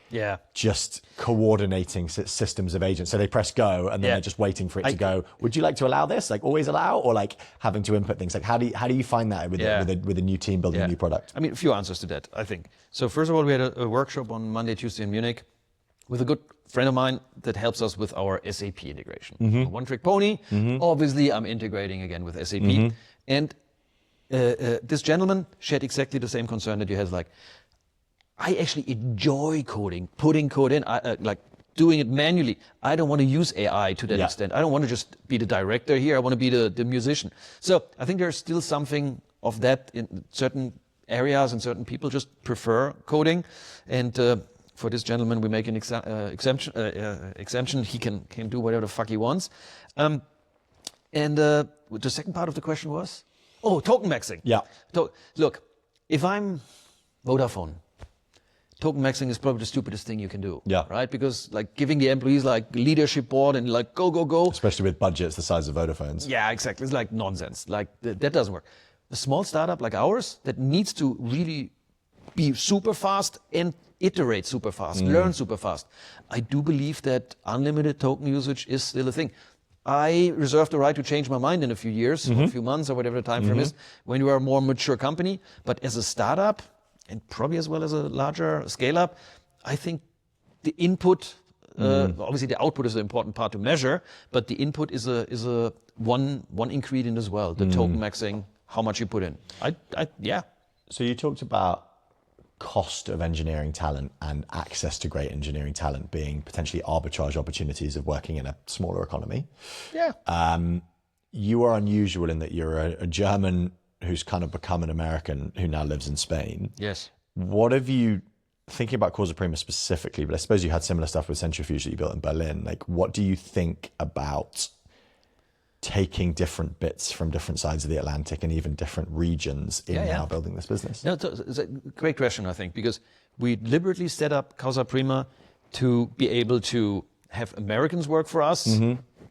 S3: just coordinating systems of agents. So they press go and then they're just waiting for it to go. Would you like to allow this? Like always allow, or like having to input things? Like how do you find that with a new team building a new product?
S2: I mean, a few answers to that, I think. So first of all, we had a workshop on Monday, Tuesday in Munich with a good friend of mine that helps us with our SAP integration. A one-trick pony. Obviously, I'm integrating again with SAP. And this gentleman shared exactly the same concern that you had. Like, I actually enjoy coding, putting code in, like doing it manually. I don't want to use AI to that extent. I don't want to just be the director here. I want to be the musician. So I think there's still something of that in certain areas, and certain people just prefer coding. And for this gentleman, we make an exemption. He can do whatever the fuck he wants. And the second part of the question was? Oh, token maxing.
S1: Yeah.
S2: Look, if I'm Vodafone, token maxing is probably the stupidest thing you can do.
S1: Yeah.
S2: Right? Because like giving the employees like leadership board and like go.
S1: Especially with budgets the size of Vodafone's.
S2: Yeah, exactly. It's like nonsense. Like that doesn't work. A small startup like ours that needs to really be super fast and iterate super fast, learn super fast. I do believe that unlimited token usage is still a thing. I reserve the right to change my mind in a few years, or a few months, or whatever the time frame is, when you are a more mature company. But as a startup, and probably as well as a larger scale-up, I think the input, obviously the output is an important part to measure, but the input is a one ingredient as well. The token maxing, how much you put in. Yeah.
S1: So you talked about cost of engineering talent and access to great engineering talent being potentially arbitrage opportunities of working in a smaller economy.
S2: Yeah.
S1: You are unusual in that you're a German who's kind of become an American who now lives in Spain.
S2: Yes.
S1: What have you, thinking about Causa Prima specifically, but I suppose you had similar stuff with Centrifuge that you built in Berlin. Like, what do you think about taking different bits from different sides of the Atlantic and even different regions in now building this business?
S2: No, it's a great question, I think, because we deliberately set up Causa Prima to be able to have Americans work for us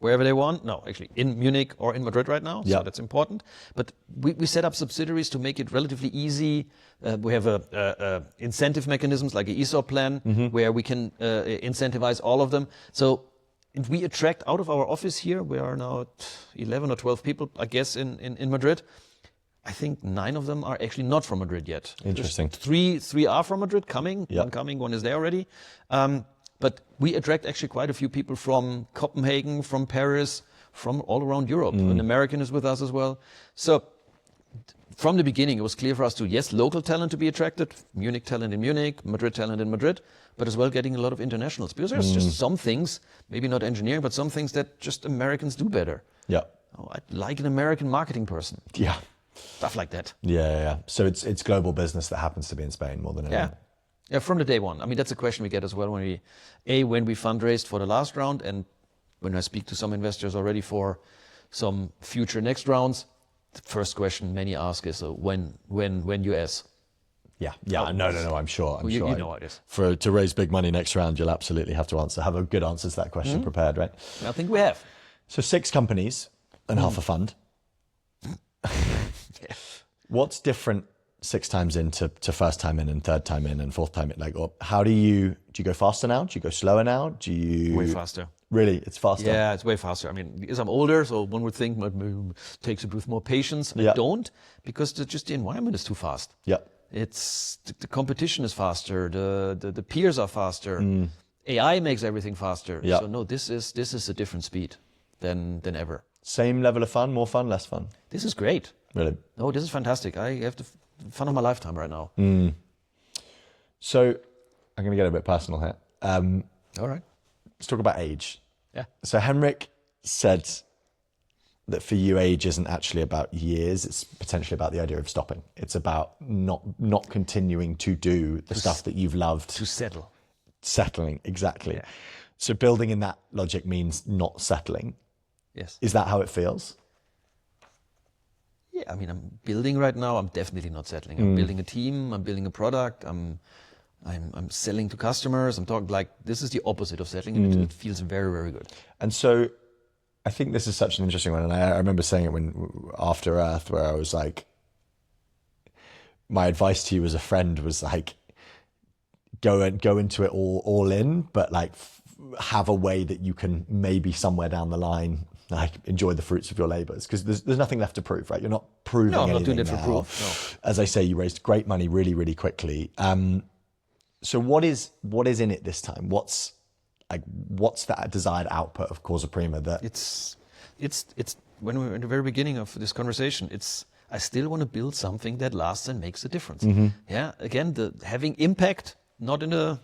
S2: wherever they want. No, actually in Munich or in Madrid right now, so that's important. But we set up subsidiaries to make it relatively easy. We have a incentive mechanisms like an ESOP plan where we can incentivize all of them. So if we attract out of our office here, we are now 11 or 12 people, I guess, in Madrid. I think 9 of them are actually not from Madrid yet.
S1: Interesting.
S2: Three are from Madrid, coming.
S1: Yeah.
S2: One coming, one is there already. But we attract actually quite a few people from Copenhagen, from Paris, from all around Europe. An American is with us as well. So from the beginning, it was clear for us to, yes, local talent to be attracted, Munich talent in Munich, Madrid talent in Madrid, but as well getting a lot of internationals. Because there's just some things, maybe not engineering, but some things that just Americans do better.
S1: Yeah.
S2: Oh, I'd like an American marketing person.
S1: Yeah.
S2: Stuff like that.
S1: Yeah. So it's global business that happens to be in Spain more than anything.
S2: Yeah, from the day one. I mean, that's a question we get as well when we fundraised for the last round, and when I speak to some investors already for some future next rounds, the first question many ask is when US?
S1: Yeah. No, I'm sure.
S2: You know how it is.
S1: To raise big money next round, you'll absolutely have to have a good answer to that question prepared, right?
S2: I think we have.
S1: So 6 companies and half a fund. What's different 6 times in to first time in and third time in and fourth time in? Like, or how do you go faster now? Do you go slower now? Do you
S2: Way faster.
S1: Really? It's faster?
S2: Yeah, it's way faster. I mean, because I'm older, so one would think it takes a bit more patience. I don't, because the environment is too fast.
S1: Yeah.
S2: It's the competition is faster. The peers are faster. AI makes everything faster.
S1: Yeah.
S2: So no, this is a different speed than ever.
S1: Same level of fun, more fun, less fun?
S2: This is great.
S1: Really?
S2: No, this is fantastic. I have the fun of my lifetime right now.
S1: So I'm going to get a bit personal here.
S2: All right.
S1: Let's talk about age.
S2: Yeah.
S1: So Henrik said that for you, age isn't actually about years. It's potentially about the idea of stopping. It's about not continuing to do the stuff that you've loved.
S2: To settle.
S1: Settling, exactly.
S2: Yeah.
S1: So building in that logic means not settling.
S2: Yes.
S1: Is that how it feels?
S2: Yeah, I mean, I'm building right now. I'm definitely not settling. I'm building a team. I'm building a product. I'm selling to customers. I'm talking like this is the opposite of settling, and it feels very, very good.
S1: And so I think this is such an interesting one. And I remember saying it when After Earth, where I was like, my advice to you as a friend was like, go into it all in, but like have a way that you can maybe somewhere down the line like enjoy the fruits of your labors, because there's nothing left to prove, right? You're not proving anything.
S2: No, I'm not doing it for
S1: now.
S2: proof. No.
S1: As I say, you raised great money really, really quickly. So what is in it this time? What's that desired output of Causa Prima? That
S2: It's when we were in the very beginning of this conversation. I still want to build something that lasts and makes a difference. Yeah, again, having impact, not in a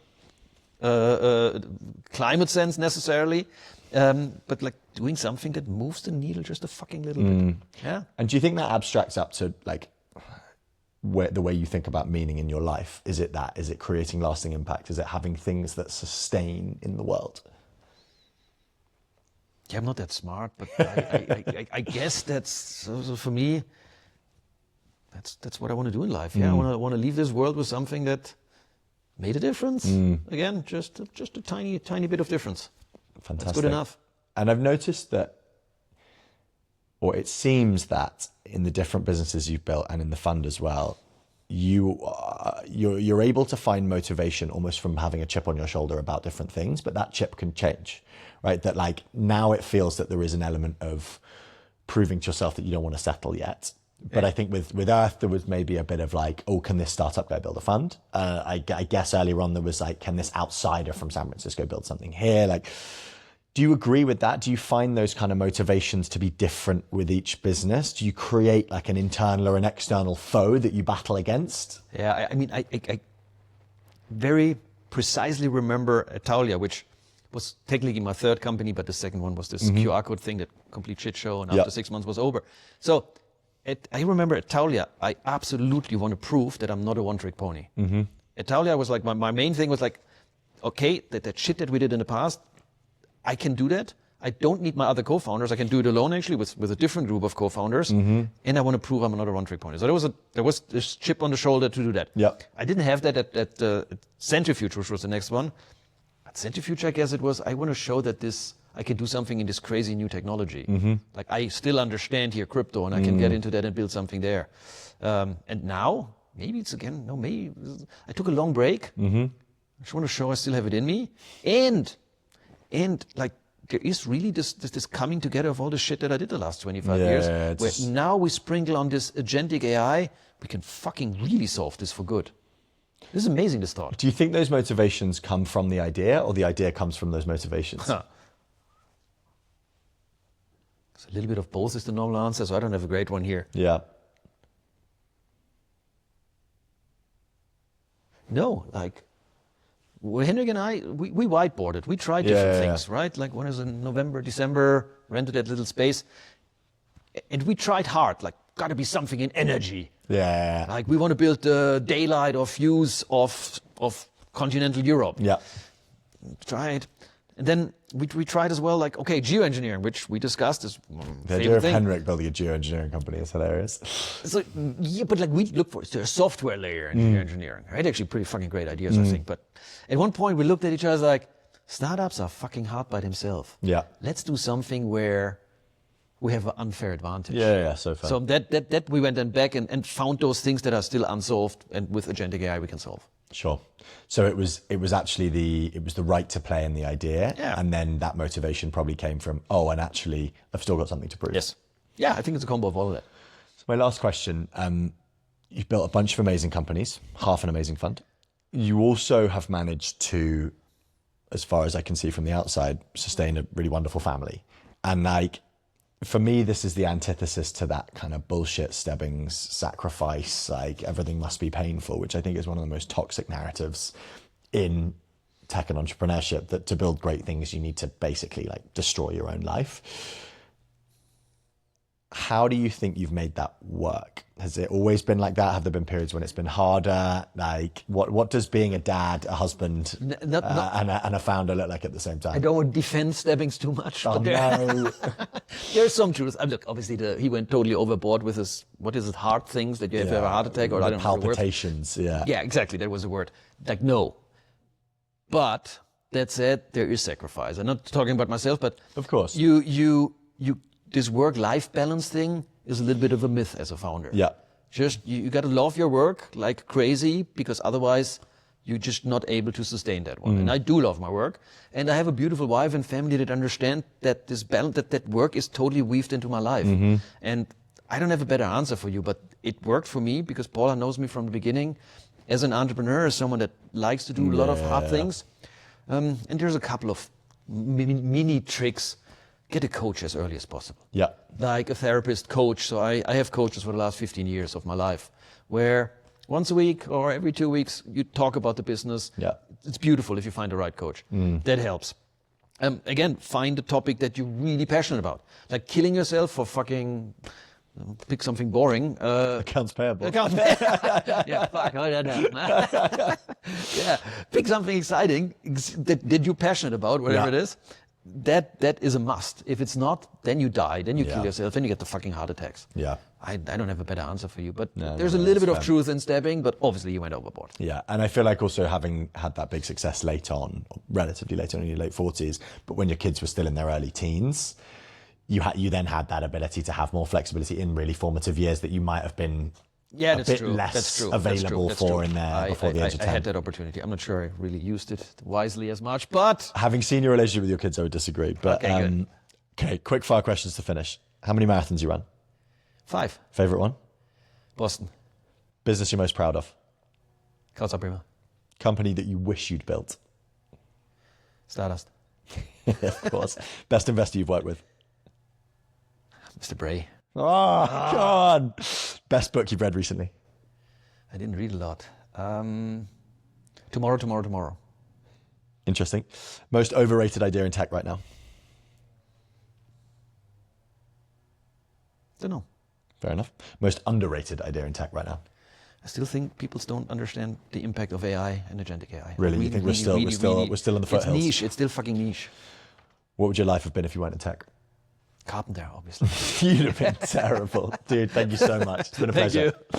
S2: climate sense necessarily, but like doing something that moves the needle just a fucking little bit. Yeah.
S1: And do you think that abstracts up to like the way you think about meaning in your life? Is it that? Is it creating lasting impact? Is it having things that sustain in the world?
S2: Yeah, I'm not that smart, but I guess that's so for me. That's what I want to do in life. Yeah, I want to leave this world with something that made a difference. Again, just a tiny bit of difference.
S3: Fantastic.
S2: That's good enough.
S3: And I've noticed that, or it seems that in the different businesses you've built and in the fund as well, you're able to find motivation almost from having a chip on your shoulder about different things, but that chip can change, right? That like now it feels that there is an element of proving to yourself that you don't want to settle yet. But I think with Earth, there was maybe a bit of like, oh, can this startup guy build a fund? I guess earlier on there was like, can this outsider from San Francisco build something here? Like, do you agree with that? Do you find those kind of motivations to be different with each business? Do you create like an internal or an external foe that you battle against?
S2: Yeah, I mean, I very precisely remember Italia, which was technically my third company, but the second one was this QR code thing, that complete shit show, and after 6 months was over. So I remember Italia, I absolutely want to prove that I'm not a one-trick pony. Italia was like, my main thing was like, okay, that shit that we did in the past, I can do that. I don't need my other co-founders. I can do it alone, actually, with a different group of co-founders. And I want to prove I'm not a one-trick pony. So there was this chip on the shoulder to do that.
S3: Yeah.
S2: I didn't have that at Centrifuge, which was the next one. At Centrifuge, I guess it was, I want to show that I can do something in this crazy new technology. Like I still understand here crypto, and I can get into that and build something there. And now, maybe it's again, no, maybe I took a long break. I just want to show I still have it in me. And like, there is really this coming together of all the shit that I did the last 25 years. Where now we sprinkle on this agentic AI, we can fucking really solve this for good. This is amazing, this thought.
S3: Do you think those motivations come from the idea, or the idea comes from those motivations?
S2: So a little bit of both is the normal answer, so I don't have a great one here.
S3: Yeah.
S2: No, like, well, Henrik and I, we whiteboarded. We tried different things, right? Like when it was in November, December, rented that little space. And we tried hard, like, got to be something in energy.
S3: Yeah.
S2: Like, we want to build the daylight or fuse of continental Europe.
S3: Yeah.
S2: Tried. And then we tried as well, like, okay, geoengineering, which we discussed is
S3: the idea of Henrik building a geoengineering company is hilarious.
S2: So, yeah, but like we look for, is there a software layer in geoengineering? Right? Actually, pretty fucking great ideas, I think. But at one point, we looked at each other like, startups are fucking hard by themselves.
S3: Yeah.
S2: Let's do something where we have an unfair advantage.
S3: Yeah, so fun.
S2: So that we went then back and found those things that are still unsolved, and with agentic AI we can solve.
S3: Sure. So it was actually the right to play in the idea, and then that motivation probably came from, oh, and actually I've still got something to prove.
S2: Yes. Yeah, I think it's a combo of all of that.
S3: So my last question, you've built a bunch of amazing companies, half an amazing fund. You also have managed to, as far as I can see from the outside, sustain a really wonderful family. And like, for me, this is the antithesis to that kind of bullshit, Stebbings, sacrifice, like everything must be painful, which I think is one of the most toxic narratives in tech and entrepreneurship, that to build great things, you need to basically like destroy your own life. How do you think you've made that work? Has it always been like that? Have there been periods when it's been harder? Like, what does being a dad, a husband, and a founder look like at the same time?
S2: I don't want to defend Stebbings too much.
S3: Oh, no.
S2: There's some truth. Look, obviously, he went totally overboard with his, what is it, heart things that you have to have a heart attack, or
S3: like
S2: I don't know
S3: palpitations.
S2: Yeah, exactly. That was the word. Like, no. But that said, there is sacrifice. I'm not talking about myself, but
S3: of course,
S2: you this work-life balance thing is a little bit of a myth as a founder.
S3: Yeah.
S2: Just, you got to love your work like crazy, because otherwise you're just not able to sustain that one. And I do love my work. And I have a beautiful wife and family that understand that this balance, that work is totally weaved into my life. And I don't have a better answer for you, but it worked for me because Paula knows me from the beginning as an entrepreneur, as someone that likes to do a lot of hard things. And there's a couple of mini tricks. Get a coach as early as possible.
S3: Yeah.
S2: Like a therapist coach. So I have coaches for the last 15 years of my life, where once a week or every 2 weeks, you talk about the business.
S3: Yeah.
S2: It's beautiful if you find the right coach. That helps. Again, find a topic that you're really passionate about. Like killing yourself for fucking, pick something boring.
S3: Accounts payable.
S2: Yeah, fuck, I don't know. Yeah, pick something exciting that you're passionate about, whatever it is. that is a must. If it's not, then you die, then you kill
S3: Yeah.
S2: yourself, then you get the fucking heart attacks.
S3: Yeah.
S2: I don't have a better answer for you, but
S3: No,
S2: there's
S3: no,
S2: a little
S3: that's
S2: bit of
S3: fair.
S2: truth in stabbing, but obviously you went overboard.
S3: Yeah, and I feel like also having had that big success late on, relatively late on in your late 40s, but when your kids were still in their early teens, you then had that ability to have more flexibility in really formative years that you might have been
S2: Yeah,
S3: a
S2: that's
S3: bit
S2: true.
S3: less
S2: That's true.
S3: available
S2: That's true.
S3: for in there before the age of 10.
S2: I had that opportunity. I'm not sure I really used it wisely as much, but
S3: Having seen your relationship with your kids, I would disagree. But
S2: Okay, good.
S3: okay, quick fire questions to finish. How many marathons you ran?
S2: 5.
S3: Favorite one?
S2: Boston.
S3: Business you're most proud of?
S2: Casa Prima.
S3: Company that you wish you'd built?
S2: Stardust.
S3: Of course. Best investor you've worked with?
S2: Mr. Bray.
S3: Oh, God. Best book you've read recently?
S2: I didn't read a lot. Tomorrow.
S3: Interesting. Most overrated idea in tech right now?
S2: Don't know.
S3: Fair enough. Most underrated idea in tech right now?
S2: I still think people don't understand the impact of AI and agentic AI.
S3: Really? You think we're still in the foothills?
S2: It's niche. It's still fucking niche.
S3: What would your life have been if you weren't in tech?
S2: Carpenter, obviously.
S3: You'd have been terrible. Dude, thank you so much. It's been a
S2: Thank
S3: pleasure.
S2: you.